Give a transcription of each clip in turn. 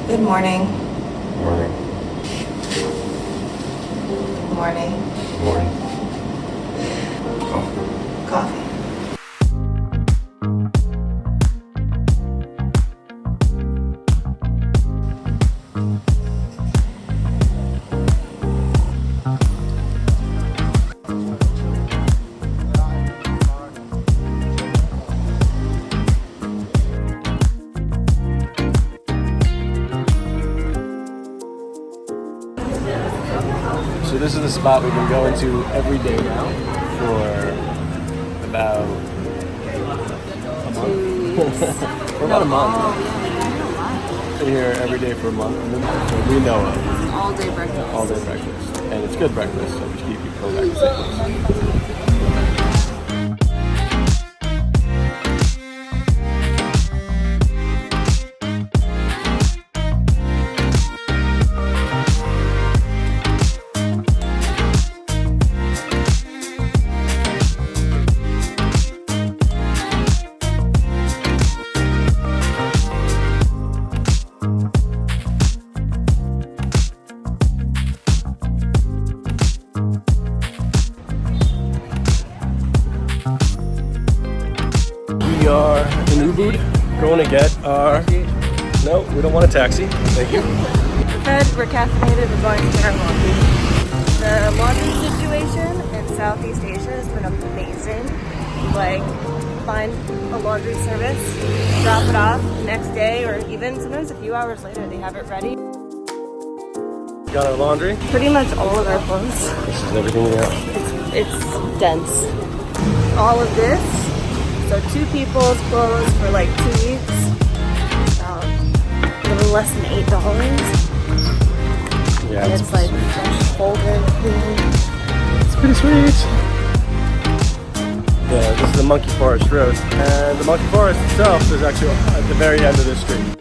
Good morning. Morning. Morning. Morning. Coffee. Coffee. So this is the spot we've been going to every day now for about a month. 2 weeks. For about a month. Oh, yeah. Been here every day for a month. So we know of All day breakfast. all day breakfast. And it's good breakfast, so we should keep people back to the same place. We are in Ubud, going to get our... No, we don't want a taxi. Thank you. Fed, we're caffeinated, we're going to get our laundry. The laundry situation in Southeast Asia has been amazing. Like, find a laundry service, drop it off next day, or even sometimes a few hours later, they have it ready. Got our laundry. Pretty much all of our clothes. This is everything we have. It's dense. All of this, so 2 people's clothes for like 2 weeks. A little less than $8. Yeah, And it's like fresh folded, clean. It's pretty sweet. Yeah, this is the Monkey Forest Road. And the Monkey Forest itself is actually at the very end of this street.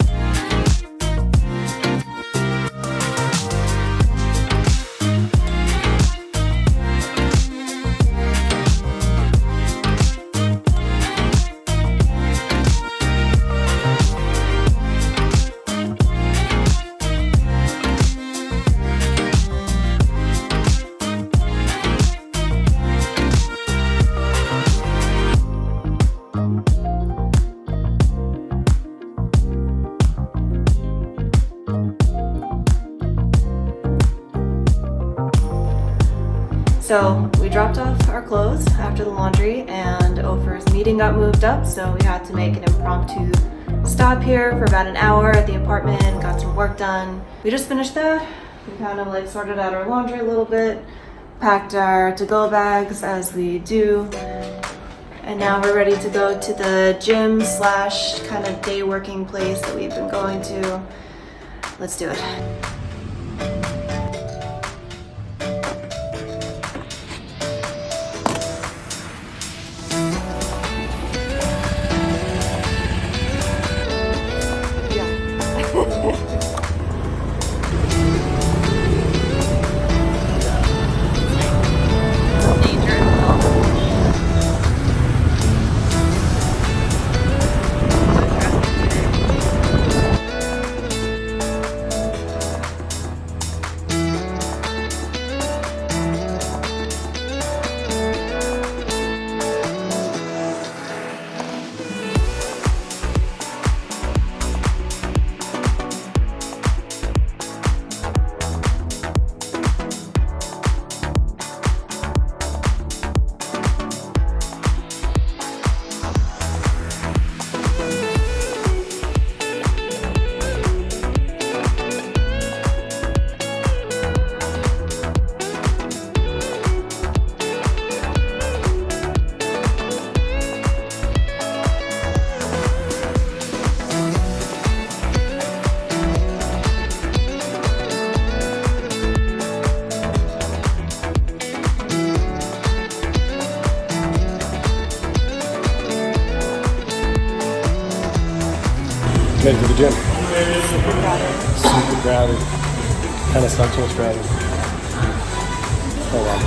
So we dropped off our clothes after the laundry and Ofer's meeting got moved up, so we had to make an impromptu stop here for about an hour at the apartment, got some work done. We just finished that. We kind of like sorted out our laundry a little bit, packed our to-go bags as we do, and now we're ready to go to the gym slash kind of day working place that we've been going to. Let's do it. Made it to the gym. Super crowded. Kind of sucks when it's crowded. Oh wow.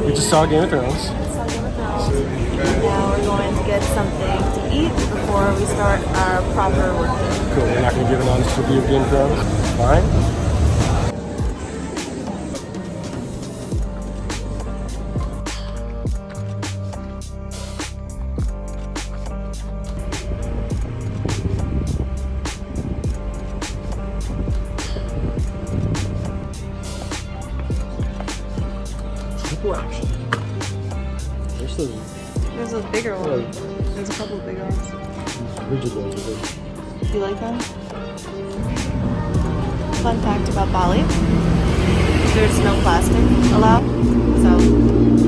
We just saw Game of Thrones. Now we're going to get something to eat before we start our proper work. Cool. We're not going to give an honest review of Game of Thrones. Fine. Triple action. There's a bigger one. There's a couple of bigger ones. Rigid ones are good. You like them? Fun fact about Bali. There's no plastic allowed, so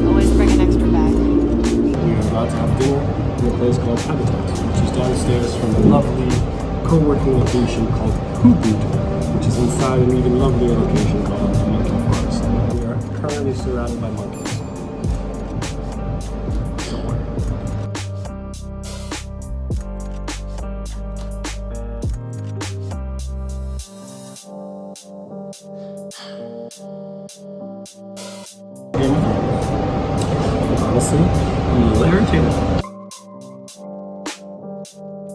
always bring an extra bag. We're about to have dinner in a place called Habitat, which is downstairs from a lovely co-working location called Ubud, which is inside an even lovelier location called the Monkey Forest. We are currently surrounded by monkeys. Somewhere. Honestly, I'm a little irritated.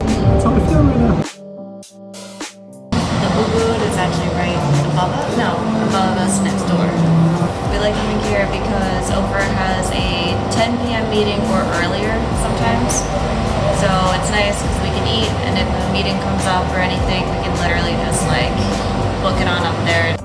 That's how I feel right now. The Ubud is actually right above us. No, above us next door. We like coming here because Ofer has a 10 p.m. meeting or earlier sometimes. So it's nice because we can eat, and if a meeting comes up or anything, we can literally just like book it on up there.